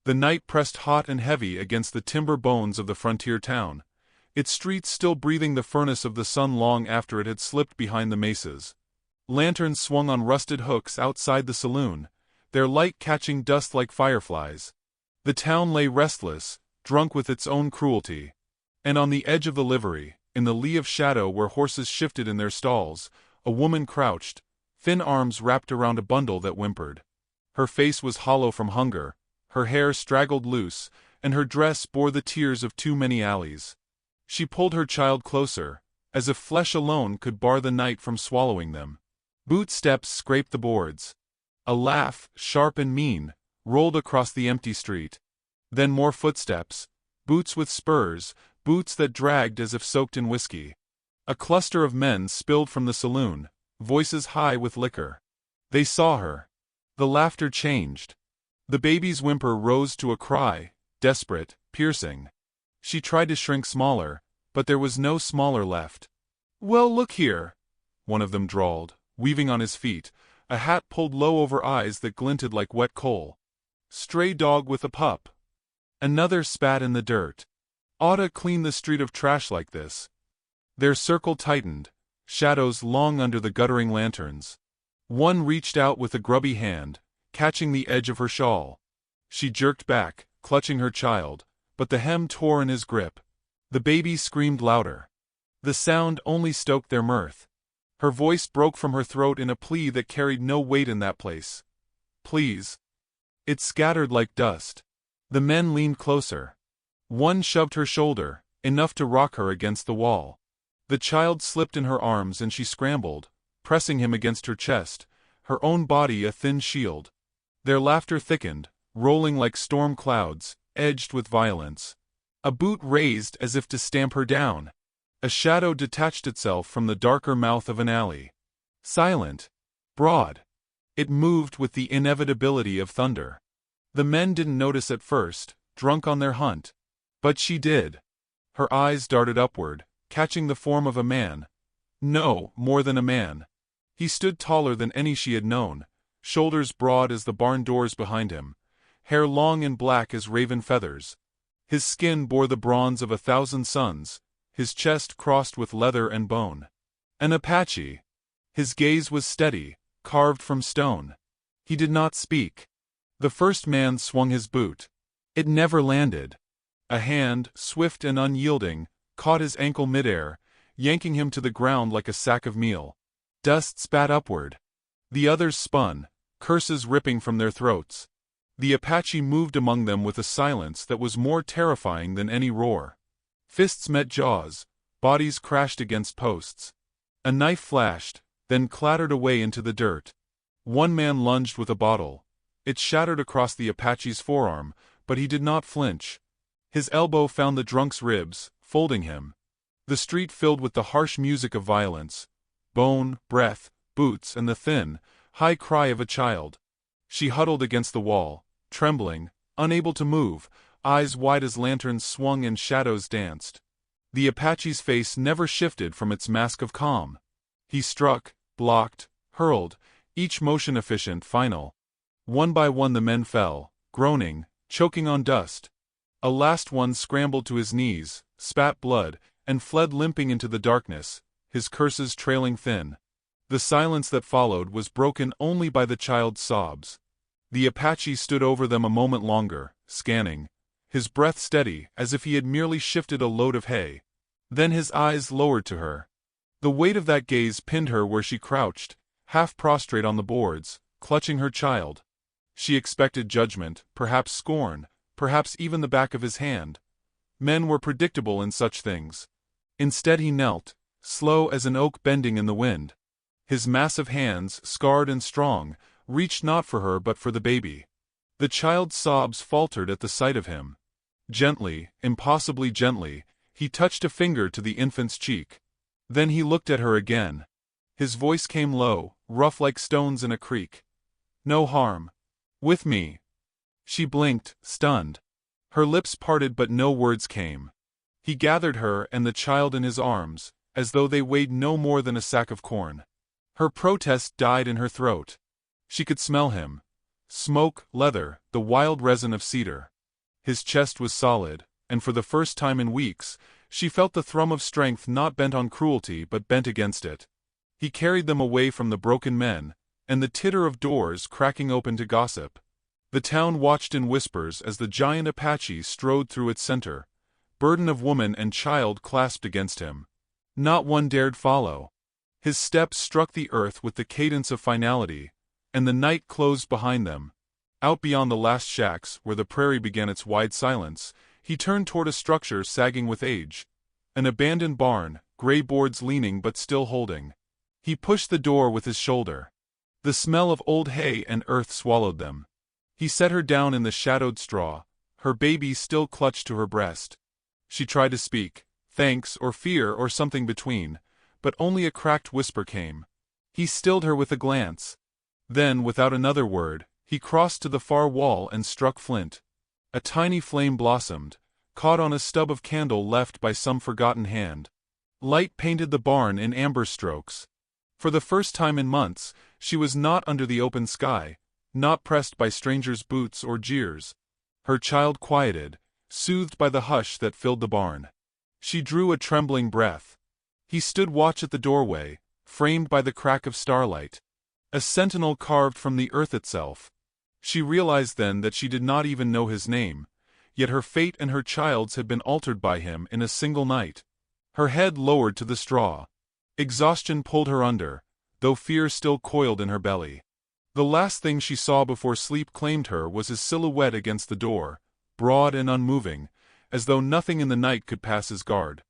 The night pressed hot and heavy against the timber bones of the frontier town, its streets still breathing the furnace of the sun long after it had slipped behind the mesas. Lanterns swung on rusted hooks outside the saloon, their light catching dust like fireflies. The town lay restless, drunk with its own cruelty. And on the edge of the livery, in the lee of shadow where horses shifted in their stalls, a woman crouched, thin arms wrapped around a bundle that whimpered. Her face was hollow from hunger, her hair straggled loose, and her dress bore the tears of too many alleys. She pulled her child closer, as if flesh alone could bar the night from swallowing them. Boot steps scraped the boards. A laugh, sharp and mean, rolled across the empty street. Then more footsteps, boots with spurs, boots that dragged as if soaked in whiskey. A cluster of men spilled from the saloon, voices high with liquor. They saw her. The laughter changed. The baby's whimper rose to a cry, desperate, piercing. She tried to shrink smaller, but there was no smaller left. "Well, look here," one of them drawled, weaving on his feet, a hat pulled low over eyes that glinted like wet coal. "Stray dog with a pup." Another spat in the dirt. "Oughta clean the street of trash like this." Their circle tightened, shadows long under the guttering lanterns. One reached out with a grubby hand, catching the edge of her shawl. She jerked back, clutching her child, but the hem tore in his grip. The baby screamed louder. The sound only stoked their mirth. Her voice broke from her throat in a plea that carried no weight in that place. "Please." It scattered like dust. The men leaned closer. One shoved her shoulder, enough to rock her against the wall. The child slipped in her arms and she scrambled, pressing him against her chest, her own body a thin shield. Their laughter thickened, rolling like storm clouds, edged with violence. A boot raised as if to stamp her down. A shadow detached itself from the darker mouth of an alley. Silent. Broad. It moved with the inevitability of thunder. The men didn't notice at first, drunk on their hunt. But she did. Her eyes darted upward, catching the form of a man. No, more than a man. He stood taller than any she had known, shoulders broad as the barn doors behind him, hair long and black as raven feathers. His skin bore the bronze of 1,000 suns, his chest crossed with leather and bone. An Apache. His gaze was steady, carved from stone. He did not speak. The first man swung his boot. It never landed. A hand, swift and unyielding, caught his ankle midair, yanking him to the ground like a sack of meal. Dust spat upward. The others spun, curses ripping from their throats. The Apache moved among them with a silence that was more terrifying than any roar. Fists met jaws, bodies crashed against posts. A knife flashed, then clattered away into the dirt. One man lunged with a bottle. It shattered across the Apache's forearm, but he did not flinch. His elbow found the drunk's ribs, folding him. The street filled with the harsh music of violence. Bone, breath, boots, and the thin, high cry of a child. She huddled against the wall, trembling, unable to move, eyes wide as lanterns swung and shadows danced. The Apache's face never shifted from its mask of calm. He struck, blocked, hurled, each motion efficient, final. One by one the men fell, groaning, choking on dust. A last one scrambled to his knees, spat blood, and fled limping into the darkness, his curses trailing thin. The silence that followed was broken only by the child's sobs. The Apache stood over them a moment longer, scanning, his breath steady as if he had merely shifted a load of hay. Then his eyes lowered to her. The weight of that gaze pinned her where she crouched, half prostrate on the boards, clutching her child. She expected judgment, perhaps scorn, perhaps even the back of his hand. Men were predictable in such things. Instead he knelt, slow as an oak bending in the wind. His massive hands, scarred and strong, reached not for her but for the baby. The child's sobs faltered at the sight of him. Gently, impossibly gently, he touched a finger to the infant's cheek. Then he looked at her again. His voice came low, rough like stones in a creek. "No harm. With me." She blinked, stunned. Her lips parted but no words came. He gathered her and the child in his arms, as though they weighed no more than a sack of corn. Her protest died in her throat. She could smell him. Smoke, leather, the wild resin of cedar. His chest was solid, and for the first time in weeks, she felt the thrum of strength not bent on cruelty but bent against it. He carried them away from the broken men, and the titter of doors cracking open to gossip. The town watched in whispers as the giant Apache strode through its center, burden of woman and child clasped against him. Not one dared follow. His steps struck the earth with the cadence of finality, and the night closed behind them. Out beyond the last shacks, where the prairie began its wide silence, he turned toward a structure sagging with age. An abandoned barn, gray boards leaning but still holding. He pushed the door with his shoulder. The smell of old hay and earth swallowed them. He set her down in the shadowed straw, her baby still clutched to her breast. She tried to speak, thanks or fear or something between, but only a cracked whisper came. He stilled her with a glance. Then, without another word, he crossed to the far wall and struck flint. A tiny flame blossomed, caught on a stub of candle left by some forgotten hand. Light painted the barn in amber strokes. For the first time in months, she was not under the open sky, not pressed by strangers' boots or jeers. Her child quieted, soothed by the hush that filled the barn. She drew a trembling breath. He stood watch at the doorway, framed by the crack of starlight. A sentinel carved from the earth itself. She realized then that she did not even know his name, yet her fate and her child's had been altered by him in a single night. Her head lowered to the straw. Exhaustion pulled her under, though fear still coiled in her belly. The last thing she saw before sleep claimed her was his silhouette against the door, broad and unmoving, as though nothing in the night could pass his guard.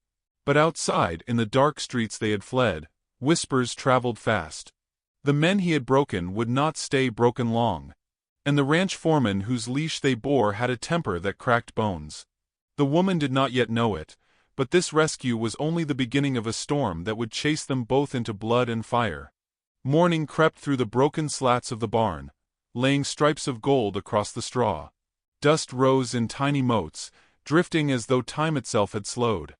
But outside, in the dark streets they had fled, whispers traveled fast. The men he had broken would not stay broken long. And the ranch foreman whose leash they bore had a temper that cracked bones. The woman did not yet know it, but this rescue was only the beginning of a storm that would chase them both into blood and fire. Morning crept through the broken slats of the barn, laying stripes of gold across the straw. Dust rose in tiny motes, drifting as though time itself had slowed.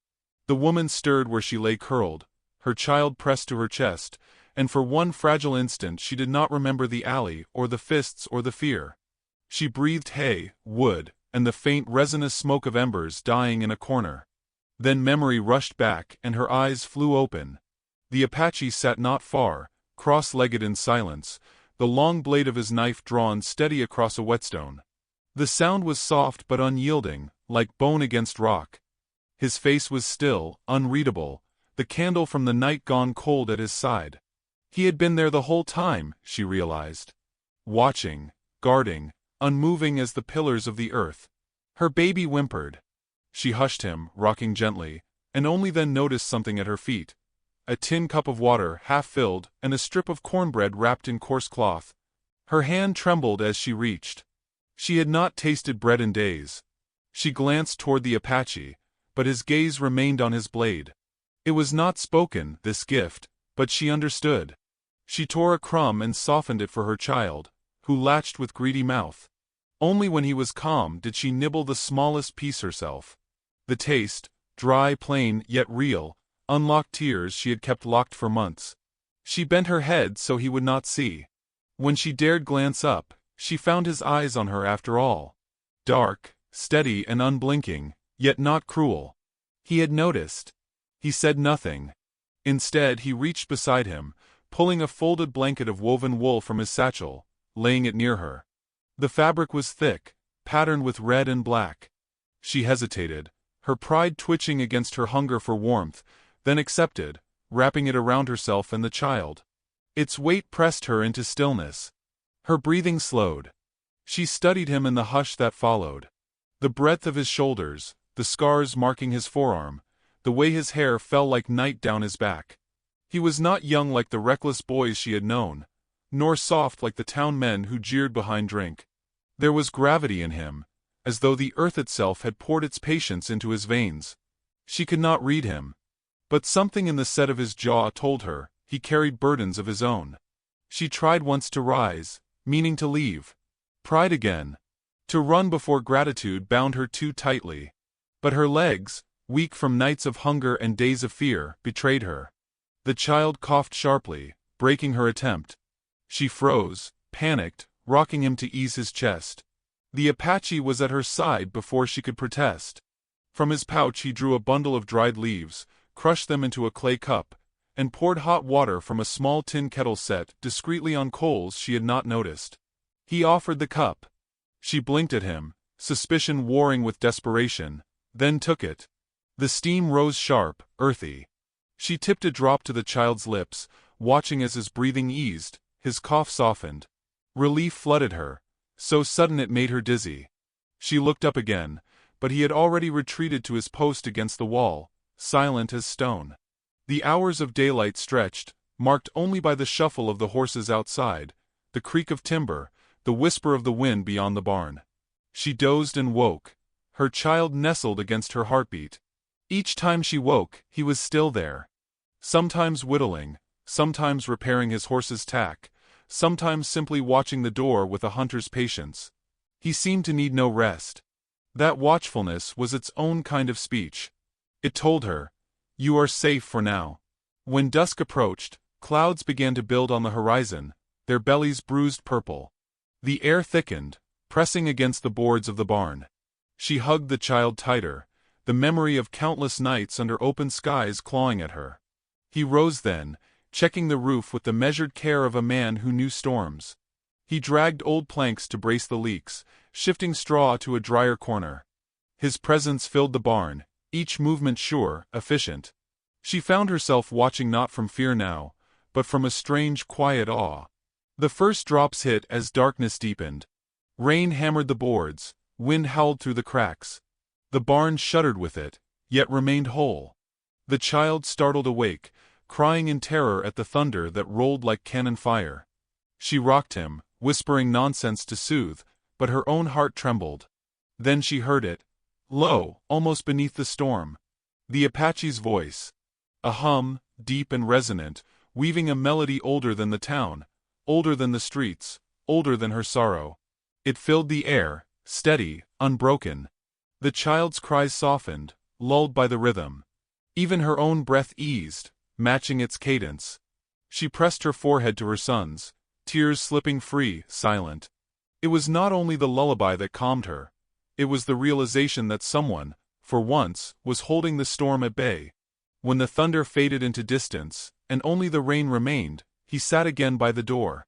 The woman stirred where she lay curled, her child pressed to her chest, and for one fragile instant she did not remember the alley or the fists or the fear. She breathed hay, wood, and the faint resinous smoke of embers dying in a corner. Then memory rushed back and her eyes flew open. The Apache sat not far, cross-legged in silence, the long blade of his knife drawn steady across a whetstone. The sound was soft but unyielding, like bone against rock. His face was still, unreadable, the candle from the night gone cold at his side. He had been there the whole time, she realized. Watching, guarding, unmoving as the pillars of the earth. Her baby whimpered. She hushed him, rocking gently, and only then noticed something at her feet. A tin cup of water, half filled, and a strip of cornbread wrapped in coarse cloth. Her hand trembled as she reached. She had not tasted bread in days. She glanced toward the Apache, but his gaze remained on his blade. It was not spoken, this gift, but she understood. She tore a crumb and softened it for her child, who latched with greedy mouth. Only when he was calm did she nibble the smallest piece herself. The taste, dry, plain, yet real, unlocked tears she had kept locked for months. She bent her head so he would not see. When she dared glance up, she found his eyes on her after all. Dark, steady and unblinking, yet not cruel. He had noticed. He said nothing. Instead he reached beside him, pulling a folded blanket of woven wool from his satchel, laying it near her. The fabric was thick, patterned with red and black. She hesitated, her pride twitching against her hunger for warmth, then accepted, wrapping it around herself and the child. Its weight pressed her into stillness. Her breathing slowed. She studied him in the hush that followed. The breadth of his shoulders, the scars marking his forearm, the way his hair fell like night down his back. He was not young like the reckless boys she had known, nor soft like the town men who jeered behind drink. There was gravity in him, as though the earth itself had poured its patience into his veins. She could not read him. But something in the set of his jaw told her he carried burdens of his own. She tried once to rise, meaning to leave. Pride again. To run before gratitude bound her too tightly. But her legs, weak from nights of hunger and days of fear, betrayed her. The child coughed sharply, breaking her attempt. She froze, panicked, rocking him to ease his chest. The Apache was at her side before she could protest. From his pouch he drew a bundle of dried leaves, crushed them into a clay cup, and poured hot water from a small tin kettle set discreetly on coals she had not noticed. He offered the cup. She blinked at him, suspicion warring with desperation, then took it. The steam rose sharp, earthy. She tipped a drop to the child's lips, watching as his breathing eased, his cough softened. Relief flooded her, so sudden it made her dizzy. She looked up again, but he had already retreated to his post against the wall, silent as stone. The hours of daylight stretched, marked only by the shuffle of the horses outside, the creak of timber, the whisper of the wind beyond the barn. She dozed and woke, her child nestled against her heartbeat. Each time she woke, he was still there. Sometimes whittling, sometimes repairing his horse's tack, sometimes simply watching the door with a hunter's patience. He seemed to need no rest. That watchfulness was its own kind of speech. It told her, "You are safe for now." When dusk approached, clouds began to build on the horizon, their bellies bruised purple. The air thickened, pressing against the boards of the barn. She hugged the child tighter, the memory of countless nights under open skies clawing at her. He rose then, checking the roof with the measured care of a man who knew storms. He dragged old planks to brace the leaks, shifting straw to a drier corner. His presence filled the barn, each movement sure, efficient. She found herself watching not from fear now, but from a strange, quiet awe. The first drops hit as darkness deepened. Rain hammered the boards, wind howled through the cracks. The barn shuddered with it, yet remained whole. The child startled awake, crying in terror at the thunder that rolled like cannon fire. She rocked him, whispering nonsense to soothe, but her own heart trembled. Then she heard it, low, almost beneath the storm. The Apache's voice. A hum, deep and resonant, weaving a melody older than the town, older than the streets, older than her sorrow. It filled the air, steady, unbroken. The child's cries softened, lulled by the rhythm. Even her own breath eased, matching its cadence. She pressed her forehead to her son's, tears slipping free, silent. It was not only the lullaby that calmed her. It was the realization that someone, for once, was holding the storm at bay. When the thunder faded into distance, and only the rain remained, he sat again by the door.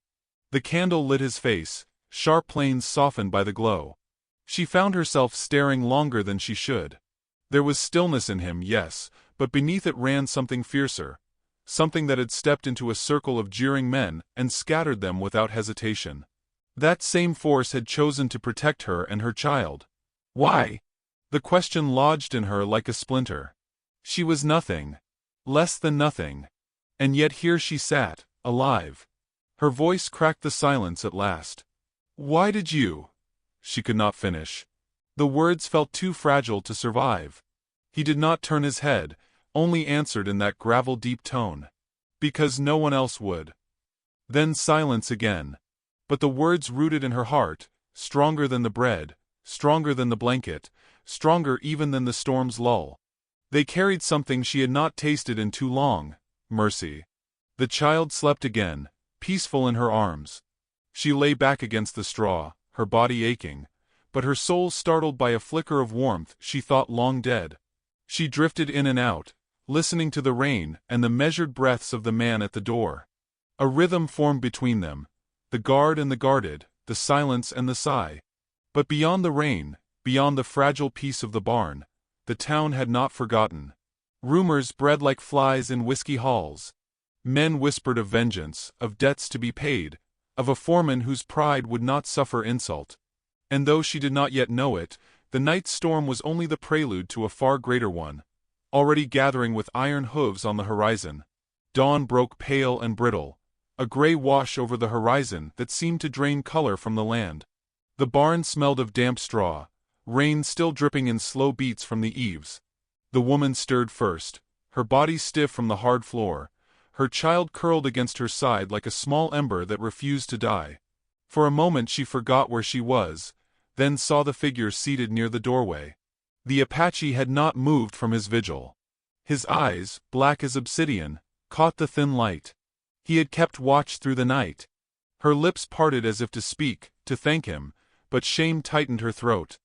The candle lit his face, sharp planes softened by the glow. She found herself staring longer than she should. There was stillness in him, yes, but beneath it ran something fiercer, something that had stepped into a circle of jeering men and scattered them without hesitation. That same force had chosen to protect her and her child. Why? The question lodged in her like a splinter. She was nothing, less than nothing, and yet here she sat, alive. Her voice cracked the silence at last. Why did you? She could not finish. The words felt too fragile to survive. He did not turn his head, only answered in that gravel-deep tone. Because no one else would. Then silence again. But the words rooted in her heart, stronger than the bread, stronger than the blanket, stronger even than the storm's lull. They carried something she had not tasted in too long, mercy. The child slept again, peaceful in her arms. She lay back against the straw, her body aching, but her soul startled by a flicker of warmth she thought long dead. She drifted in and out, listening to the rain and the measured breaths of the man at the door. A rhythm formed between them, the guard and the guarded, the silence and the sigh. But beyond the rain, beyond the fragile peace of the barn, the town had not forgotten. Rumors bred like flies in whiskey halls. Men whispered of vengeance, of debts to be paid, of a foreman whose pride would not suffer insult. And though she did not yet know it, the night's storm was only the prelude to a far greater one, already gathering with iron hooves on the horizon. Dawn broke pale and brittle, a gray wash over the horizon that seemed to drain color from the land. The barn smelled of damp straw, rain still dripping in slow beats from the eaves. The woman stirred first, her body stiff from the hard floor, her child curled against her side like a small ember that refused to die. For a moment she forgot where she was, then saw the figure seated near the doorway. The Apache had not moved from his vigil. His eyes, black as obsidian, caught the thin light. He had kept watch through the night. Her lips parted as if to speak, to thank him, but shame tightened her throat.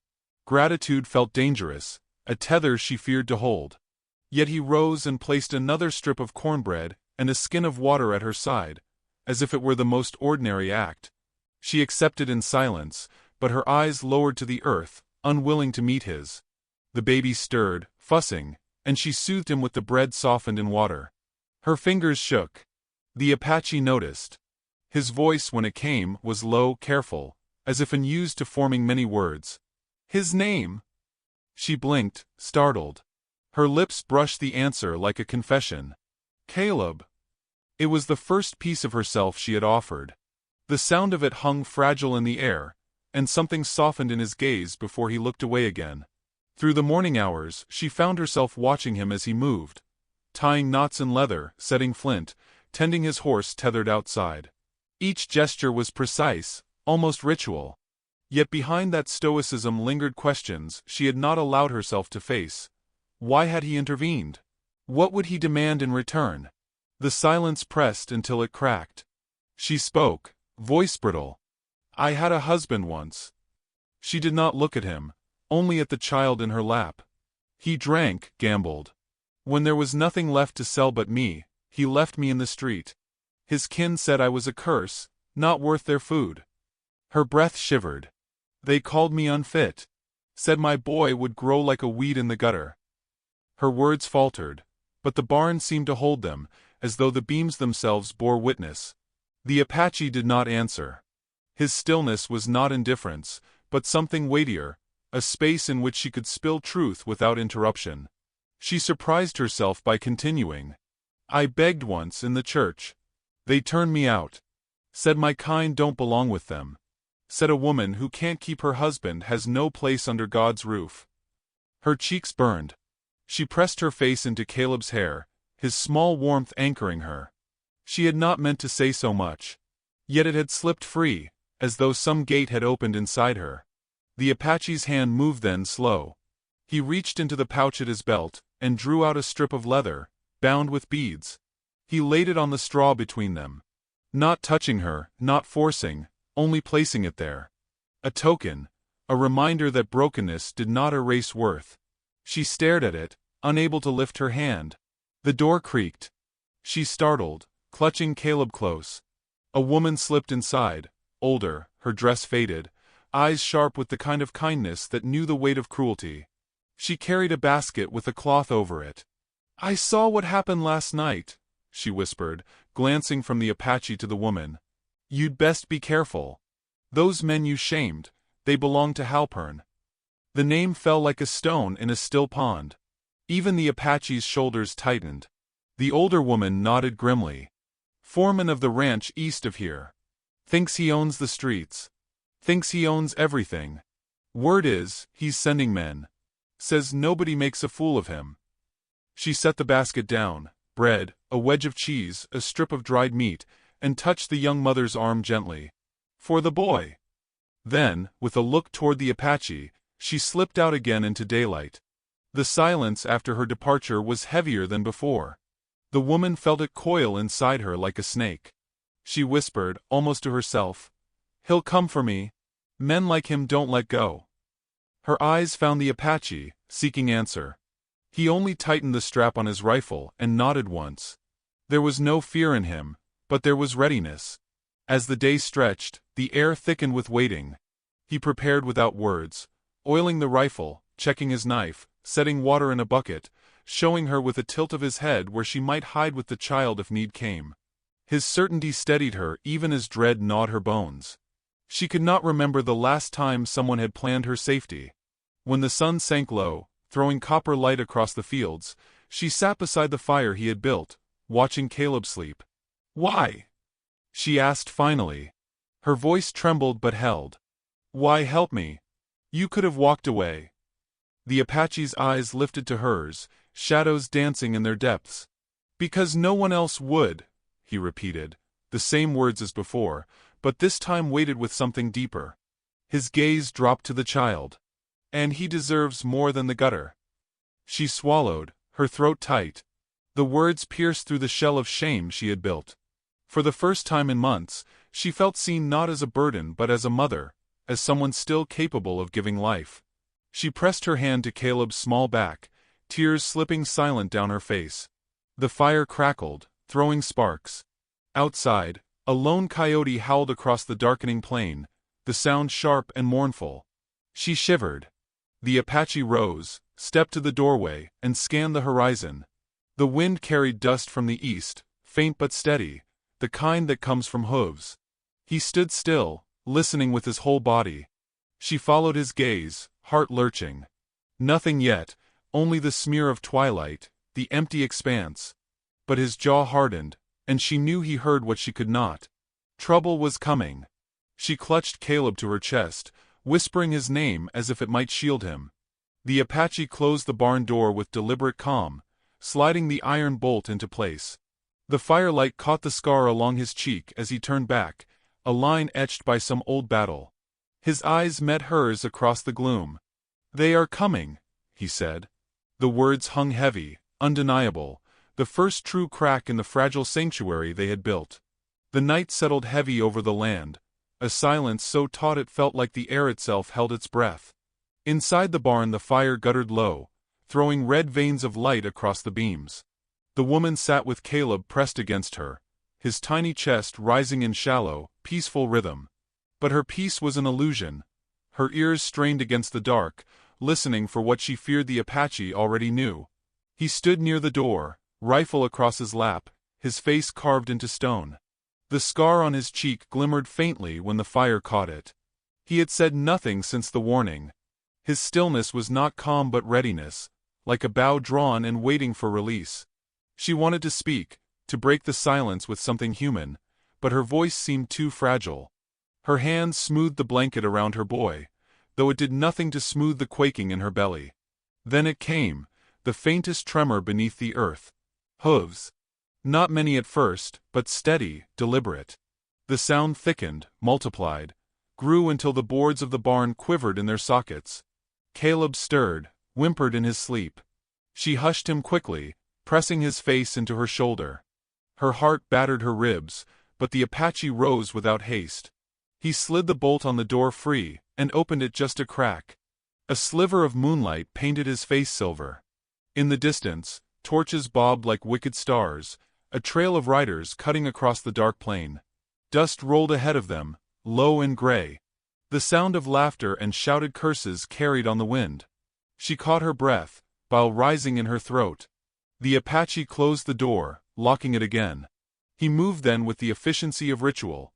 Gratitude felt dangerous, a tether she feared to hold. Yet he rose and placed another strip of cornbread and a skin of water at her side, as if it were the most ordinary act. She accepted in silence, but her eyes lowered to the earth, unwilling to meet his. The baby stirred, fussing, and she soothed him with the bread softened in water. Her fingers shook. The Apache noticed. His voice, when it came, was low, careful, as if unused to forming many words. "His name?" She blinked, startled. Her lips brushed the answer like a confession. "Caleb." It was the first piece of herself she had offered. The sound of it hung fragile in the air, and something softened in his gaze before he looked away again. Through the morning hours, she found herself watching him as he moved, tying knots in leather, setting flint, tending his horse tethered outside. Each gesture was precise, almost ritual. Yet behind that stoicism lingered questions she had not allowed herself to face. Why had he intervened? What would he demand in return? The silence pressed until it cracked. She spoke, voice brittle. "I had a husband once." She did not look at him, only at the child in her lap. "He drank, gambled. When there was nothing left to sell but me, he left me in the street. His kin said I was a curse, not worth their food." Her breath shivered. "They called me unfit. Said my boy would grow like a weed in the gutter." Her words faltered, but the barn seemed to hold them, as though the beams themselves bore witness. The Apache did not answer. His stillness was not indifference, but something weightier, a space in which she could spill truth without interruption. She surprised herself by continuing. "I begged once in the church. They turned me out. Said my kind don't belong with them. Said a woman who can't keep her husband has no place under God's roof." Her cheeks burned. She pressed her face into Caleb's hair, his small warmth anchoring her. She had not meant to say so much. Yet it had slipped free, as though some gate had opened inside her. The Apache's hand moved then slow. He reached into the pouch at his belt, and drew out a strip of leather, bound with beads. He laid it on the straw between them. Not touching her, not forcing, only placing it there. A token, a reminder that brokenness did not erase worth. She stared at it, unable to lift her hand. The door creaked. She startled, clutching Caleb close. A woman slipped inside, older, her dress faded, eyes sharp with the kind of kindness that knew the weight of cruelty. She carried a basket with a cloth over it. "I saw what happened last night," she whispered, glancing from the Apache to the woman. "You'd best be careful. Those men you shamed, they belong to Halpern." The name fell like a stone in a still pond. Even the Apache's shoulders tightened. The older woman nodded grimly. "Foreman of the ranch east of here. Thinks he owns the streets. Thinks he owns everything. Word is, he's sending men. Says nobody makes a fool of him." She set the basket down, bread, a wedge of cheese, a strip of dried meat, and touched the young mother's arm gently. "For the boy." Then, with a look toward the Apache, she slipped out again into daylight. The silence after her departure was heavier than before. The woman felt it coil inside her like a snake. She whispered, almost to herself, "He'll come for me. Men like him don't let go." Her eyes found the Apache, seeking answer. He only tightened the strap on his rifle and nodded once. There was no fear in him, but there was readiness. As the day stretched, the air thickened with waiting. He prepared without words, oiling the rifle, checking his knife, setting water in a bucket, showing her with a tilt of his head where she might hide with the child if need came. His certainty steadied her even as dread gnawed her bones. She could not remember the last time someone had planned her safety. When the sun sank low, throwing copper light across the fields, she sat beside the fire he had built, watching Caleb sleep. "Why?" she asked finally. Her voice trembled but held. "Why help me? You could have walked away." The Apache's eyes lifted to hers, shadows dancing in their depths. "Because no one else would," he repeated, the same words as before, but this time weighted with something deeper. His gaze dropped to the child. "And he deserves more than the gutter." She swallowed, her throat tight. The words pierced through the shell of shame she had built. For the first time in months, she felt seen not as a burden but as a mother, as someone still capable of giving life. She pressed her hand to Caleb's small back, tears slipping silent down her face. The fire crackled, throwing sparks. Outside, a lone coyote howled across the darkening plain, the sound sharp and mournful. She shivered. The Apache rose, stepped to the doorway, and scanned the horizon. The wind carried dust from the east, faint but steady, the kind that comes from hooves. He stood still, listening with his whole body. She followed his gaze, heart lurching. Nothing yet, only the smear of twilight, the empty expanse. But his jaw hardened, and she knew he heard what she could not. Trouble was coming. She clutched Caleb to her chest, whispering his name as if it might shield him. The Apache closed the barn door with deliberate calm, sliding the iron bolt into place. The firelight caught the scar along his cheek as he turned back, a line etched by some old battle. His eyes met hers across the gloom. "They are coming," he said. The words hung heavy, undeniable, the first true crack in the fragile sanctuary they had built. The night settled heavy over the land, a silence so taut it felt like the air itself held its breath. Inside the barn the fire guttered low, throwing red veins of light across the beams. The woman sat with Caleb pressed against her, his tiny chest rising in shallow, peaceful rhythm. But her peace was an illusion. Her ears strained against the dark, listening for what she feared the Apache already knew. He stood near the door, rifle across his lap, his face carved into stone. The scar on his cheek glimmered faintly when the fire caught it. He had said nothing since the warning. His stillness was not calm but readiness, like a bow drawn and waiting for release. She wanted to speak, to break the silence with something human, but her voice seemed too fragile. Her hands smoothed the blanket around her boy, though it did nothing to smooth the quaking in her belly. Then it came, the faintest tremor beneath the earth. Hooves. Not many at first, but steady, deliberate. The sound thickened, multiplied, grew until the boards of the barn quivered in their sockets. Caleb stirred, whimpered in his sleep. She hushed him quickly, pressing his face into her shoulder. Her heart battered her ribs, but the Apache rose without haste. He slid the bolt on the door free, and opened it just a crack. A sliver of moonlight painted his face silver. In the distance, torches bobbed like wicked stars, a trail of riders cutting across the dark plain. Dust rolled ahead of them, low and gray. The sound of laughter and shouted curses carried on the wind. She caught her breath, bile rising in her throat. The Apache closed the door, locking it again. He moved then with the efficiency of ritual,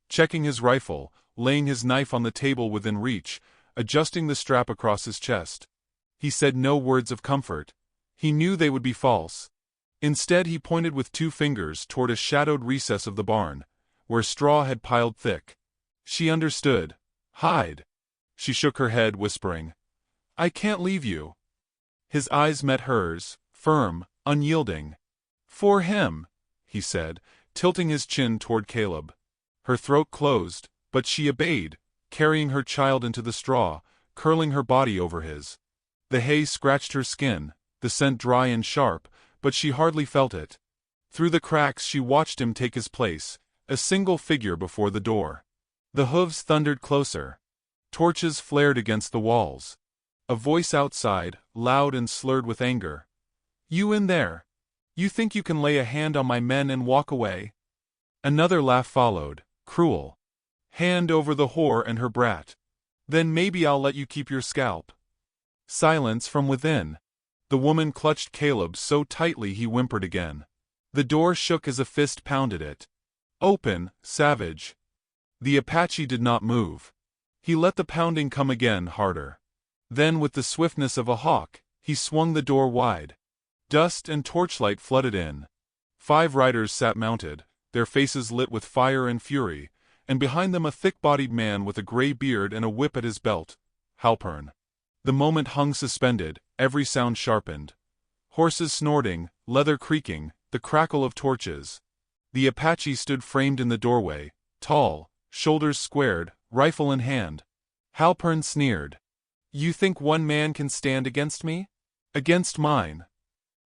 checking his rifle, laying his knife on the table within reach, adjusting the strap across his chest. He said no words of comfort. He knew they would be false. Instead he pointed with two fingers toward a shadowed recess of the barn, where straw had piled thick. She understood. "Hide." She shook her head, whispering, "I can't leave you." His eyes met hers, firm, unyielding. "For him," he said, tilting his chin toward Caleb. Her throat closed, but she obeyed, carrying her child into the straw, curling her body over his. The hay scratched her skin, the scent dry and sharp, but she hardly felt it. Through the cracks she watched him take his place, a single figure before the door. The hooves thundered closer. Torches flared against the walls. A voice outside, loud and slurred with anger. "You in there? You think you can lay a hand on my men and walk away?" Another laugh followed, cruel. "Hand over the whore and her brat. Then maybe I'll let you keep your scalp." Silence from within. The woman clutched Caleb so tightly he whimpered again. The door shook as a fist pounded it. "Open, savage." The Apache did not move. He let the pounding come again, harder. Then with the swiftness of a hawk, he swung the door wide. Dust and torchlight flooded in. 5 riders sat mounted, their faces lit with fire and fury, and behind them a thick-bodied man with a gray beard and a whip at his belt, Halpern. The moment hung suspended, every sound sharpened. Horses snorting, leather creaking, the crackle of torches. The Apache stood framed in the doorway, tall, shoulders squared, rifle in hand. Halpern sneered. "You think one man can stand against me? Against mine?"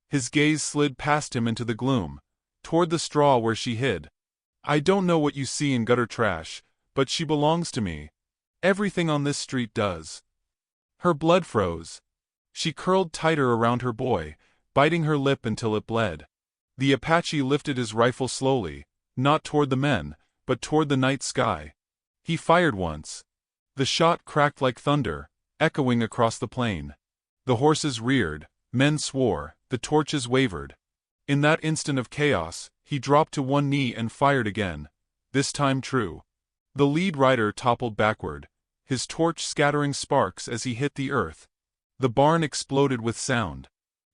His gaze slid past him into the gloom, toward the straw where she hid. "I don't know what you see in gutter trash, but she belongs to me. Everything on this street does. Her blood froze. She curled tighter around her boy, biting her lip until it bled. The Apache lifted his rifle slowly, not toward the men, but toward the night sky. He fired once. The shot cracked like thunder, echoing across the plain. The horses reared, men swore, the torches wavered. In that instant of chaos, he dropped to one knee and fired again, this time true. The lead rider toppled backward, his torch scattering sparks as he hit the earth. The barn exploded with sound.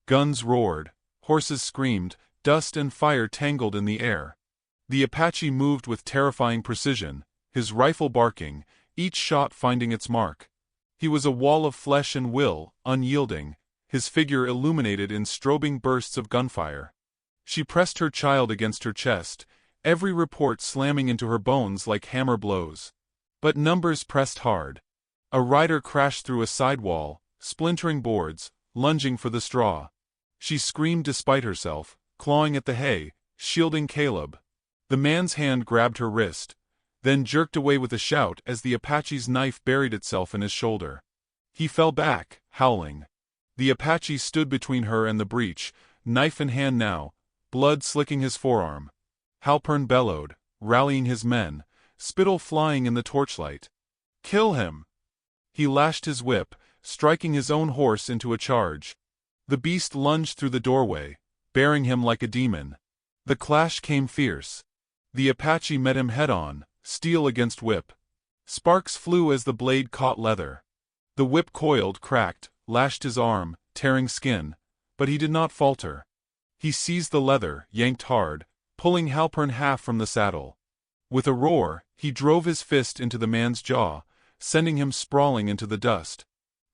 Guns roared, horses screamed, dust and fire tangled in the air. The Apache moved with terrifying precision, his rifle barking, each shot finding its mark. He was a wall of flesh and will, unyielding, his figure illuminated in strobing bursts of gunfire. She pressed her child against her chest, every report slamming into her bones like hammer blows. But numbers pressed hard. A rider crashed through a sidewall, splintering boards, lunging for the straw. She screamed despite herself, clawing at the hay, shielding Caleb. The man's hand grabbed her wrist, then jerked away with a shout as the Apache's knife buried itself in his shoulder. He fell back, howling. The Apache stood between her and the breach, knife in hand now, blood slicking his forearm. Halpern bellowed, rallying his men, spittle flying in the torchlight. "Kill him!" He lashed his whip, striking his own horse into a charge. The beast lunged through the doorway, bearing him like a demon. The clash came fierce. The Apache met him head-on, steel against whip. Sparks flew as the blade caught leather. The whip coiled, cracked, lashed his arm, tearing skin, but he did not falter. He seized the leather, yanked hard, pulling Halpern half from the saddle. With a roar, he drove his fist into the man's jaw, sending him sprawling into the dust.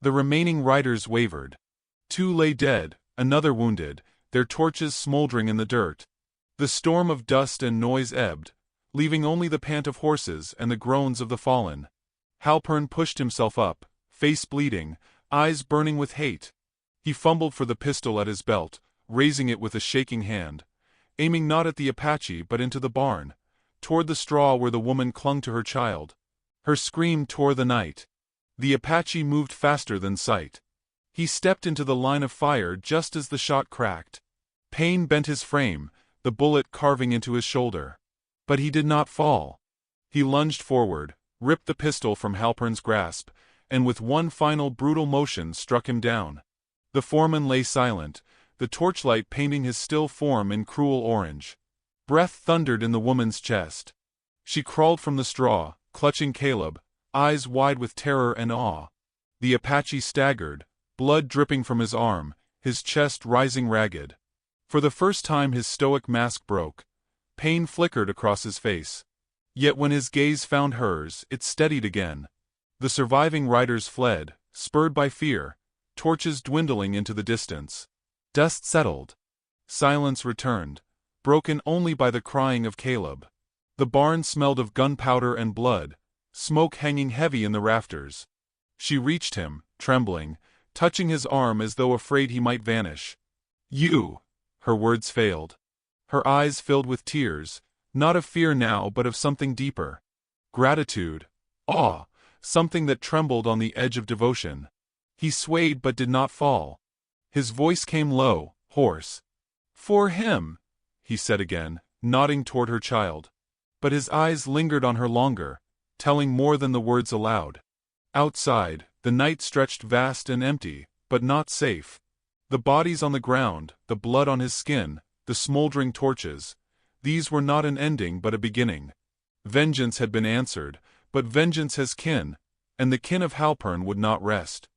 The remaining riders wavered. 2 lay dead, another wounded, their torches smoldering in the dirt. The storm of dust and noise ebbed, leaving only the pant of horses and the groans of the fallen. Halpern pushed himself up, face bleeding, eyes burning with hate. He fumbled for the pistol at his belt, raising it with a shaking hand, aiming not at the Apache but into the barn, toward the straw where the woman clung to her child. Her scream tore the night. The Apache moved faster than sight. He stepped into the line of fire just as the shot cracked. Pain bent his frame, the bullet carving into his shoulder. But he did not fall. He lunged forward, ripped the pistol from Halpern's grasp, and with one final brutal motion struck him down. The foreman lay silent, the torchlight painting his still form in cruel orange. Breath thundered in the woman's chest. She crawled from the straw, clutching Caleb, eyes wide with terror and awe. The Apache staggered, blood dripping from his arm, his chest rising ragged. For the first time his stoic mask broke. Pain flickered across his face. Yet when his gaze found hers, it steadied again. The surviving riders fled, spurred by fear, torches dwindling into the distance. Dust settled. Silence returned, broken only by the crying of Caleb. The barn smelled of gunpowder and blood, smoke hanging heavy in the rafters. She reached him, trembling, touching his arm as though afraid he might vanish. "You!" Her words failed. Her eyes filled with tears, not of fear now but of something deeper. Gratitude, awe, something that trembled on the edge of devotion. He swayed but did not fall. His voice came low, hoarse. "For him," he said again, nodding toward her child. But his eyes lingered on her longer, telling more than the words aloud. Outside, the night stretched vast and empty, but not safe. The bodies on the ground, the blood on his skin, the smoldering torches, these were not an ending but a beginning. Vengeance had been answered, but vengeance has kin, and the kin of Halpern would not rest.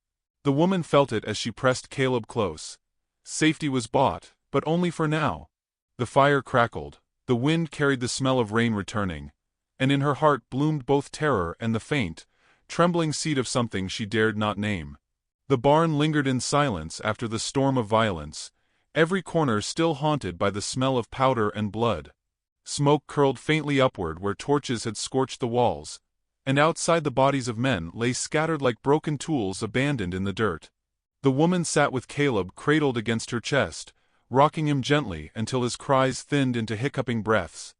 The woman felt it as she pressed Caleb close. Safety was bought, but only for now. The fire crackled, the wind carried the smell of rain returning, and in her heart bloomed both terror and the faint, trembling seed of something she dared not name. The barn lingered in silence after the storm of violence, every corner still haunted by the smell of powder and blood. Smoke curled faintly upward where torches had scorched the walls, and outside the bodies of men lay scattered like broken tools abandoned in the dirt. The woman sat with Caleb cradled against her chest, rocking him gently until his cries thinned into hiccuping breaths.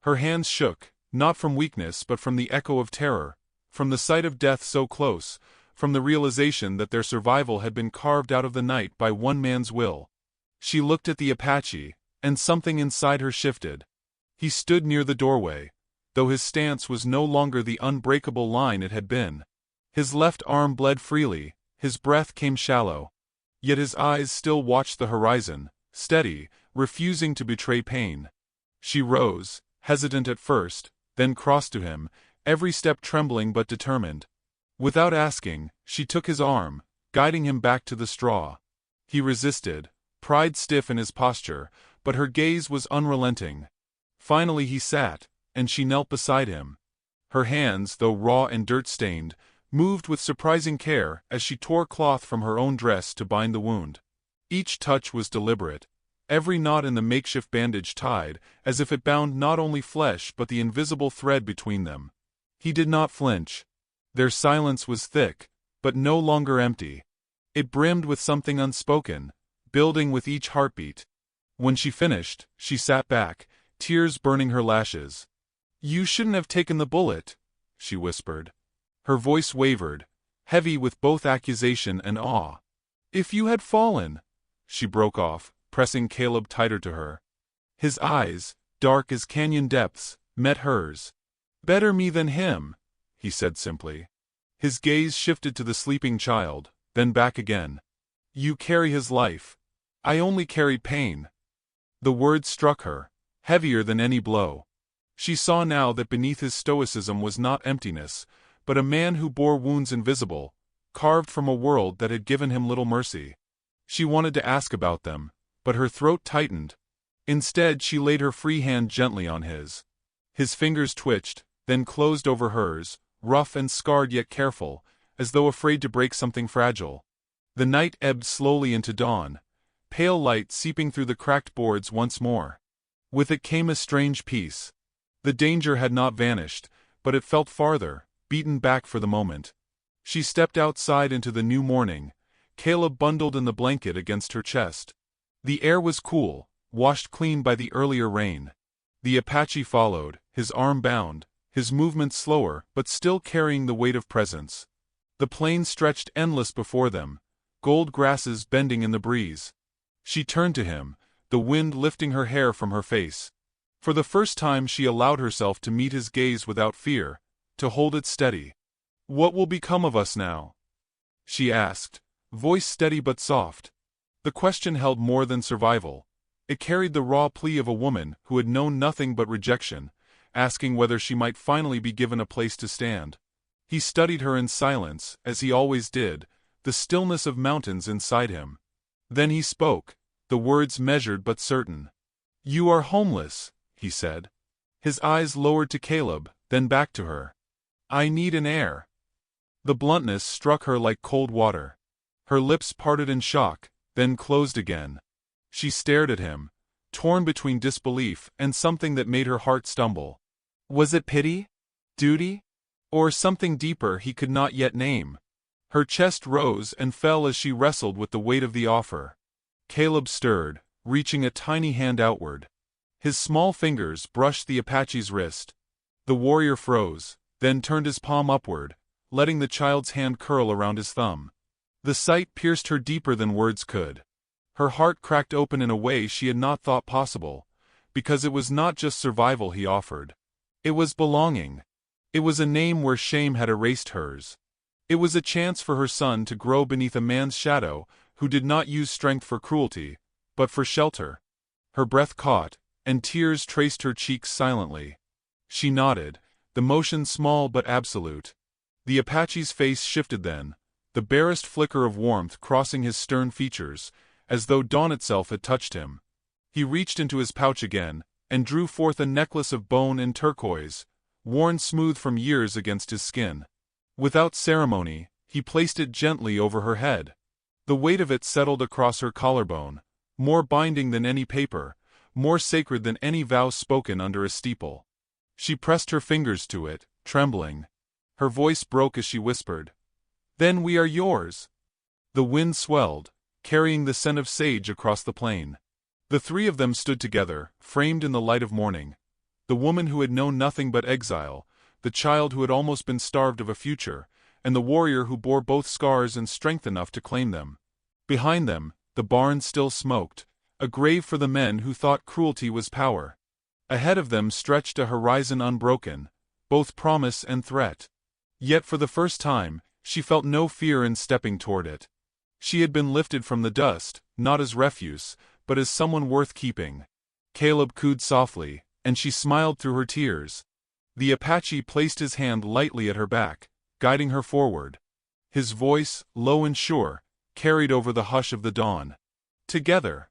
Her hands shook, not from weakness but from the echo of terror, from the sight of death so close, from the realization that their survival had been carved out of the night by one man's will. She looked at the Apache, and something inside her shifted. He stood near the doorway, though his stance was no longer the unbreakable line it had been. His left arm bled freely, his breath came shallow. Yet his eyes still watched the horizon, steady, refusing to betray pain. She rose, hesitant at first, then crossed to him, every step trembling but determined. Without asking, she took his arm, guiding him back to the straw. He resisted, pride stiff in his posture, but her gaze was unrelenting. Finally he sat, and she knelt beside him. Her hands, though raw and dirt-stained, moved with surprising care as she tore cloth from her own dress to bind the wound. Each touch was deliberate, every knot in the makeshift bandage tied, as if it bound not only flesh but the invisible thread between them. He did not flinch. Their silence was thick, but no longer empty. It brimmed with something unspoken, building with each heartbeat. When she finished, she sat back, tears burning her lashes. "You shouldn't have taken the bullet," she whispered. Her voice wavered, heavy with both accusation and awe. "If you had fallen," she broke off, pressing Caleb tighter to her. His eyes, dark as canyon depths, met hers. "Better me than him," he said simply. His gaze shifted to the sleeping child, then back again. "You carry his life. I only carry pain." The words struck her, heavier than any blow. She saw now that beneath his stoicism was not emptiness, but a man who bore wounds invisible, carved from a world that had given him little mercy. She wanted to ask about them, but her throat tightened. Instead she laid her free hand gently on his. His fingers twitched, then closed over hers, rough and scarred yet careful, as though afraid to break something fragile. The night ebbed slowly into dawn, pale light seeping through the cracked boards once more. With it came a strange peace. The danger had not vanished, but it felt farther, beaten back for the moment. She stepped outside into the new morning, Caleb bundled in the blanket against her chest. The air was cool, washed clean by the earlier rain. The Apache followed, his arm bound, his movements slower but still carrying the weight of presence. The plain stretched endless before them, gold grasses bending in the breeze. She turned to him, the wind lifting her hair from her face. For the first time she allowed herself to meet his gaze without fear, to hold it steady. "What will become of us now?" she asked, voice steady but soft. The question held more than survival. It carried the raw plea of a woman who had known nothing but rejection, asking whether she might finally be given a place to stand. He studied her in silence, as he always did, the stillness of mountains inside him. Then he spoke, the words measured but certain. "You are homeless," he said. His eyes lowered to Caleb, then back to her. "I need an heir." The bluntness struck her like cold water. Her lips parted in shock, then closed again. She stared at him, torn between disbelief and something that made her heart stumble. Was it pity? Duty? Or something deeper he could not yet name? Her chest rose and fell as she wrestled with the weight of the offer. Caleb stirred, reaching a tiny hand outward. His small fingers brushed the Apache's wrist. The warrior froze, then turned his palm upward, letting the child's hand curl around his thumb. The sight pierced her deeper than words could. Her heart cracked open in a way she had not thought possible, because it was not just survival he offered. It was belonging. It was a name where shame had erased hers. It was a chance for her son to grow beneath a man's shadow who did not use strength for cruelty, but for shelter. Her breath caught, and tears traced her cheeks silently. She nodded, the motion small but absolute. The Apache's face shifted then, the barest flicker of warmth crossing his stern features, as though dawn itself had touched him. He reached into his pouch again, and drew forth a necklace of bone and turquoise, worn smooth from years against his skin. Without ceremony, he placed it gently over her head. The weight of it settled across her collarbone, more binding than any paper, more sacred than any vow spoken under a steeple. She pressed her fingers to it, trembling. Her voice broke as she whispered, "Then we are yours." The wind swelled, carrying the scent of sage across the plain. The three of them stood together, framed in the light of morning. The woman who had known nothing but exile, the child who had almost been starved of a future, and the warrior who bore both scars and strength enough to claim them. Behind them, the barn still smoked, a grave for the men who thought cruelty was power. Ahead of them stretched a horizon unbroken, both promise and threat. Yet for the first time, she felt no fear in stepping toward it. She had been lifted from the dust, not as refuse, but as someone worth keeping. Caleb cooed softly, and she smiled through her tears. The Apache placed his hand lightly at her back, guiding her forward. His voice, low and sure, carried over the hush of the dawn. Together.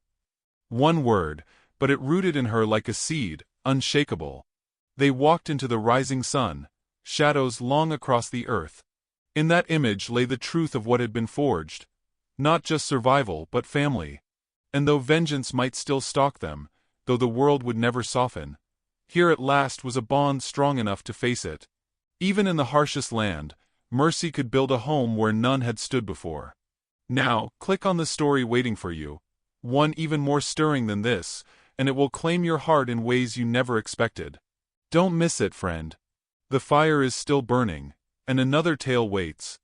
One word, but it rooted in her like a seed, unshakable. They walked into the rising sun, shadows long across the earth. In that image lay the truth of what had been forged. Not just survival, but family. And though vengeance might still stalk them, though the world would never soften, here at last was a bond strong enough to face it. Even in the harshest land, mercy could build a home where none had stood before. Now, click on the story waiting for you, one even more stirring than this, and it will claim your heart in ways you never expected. Don't miss it, friend. The fire is still burning, and another tale waits.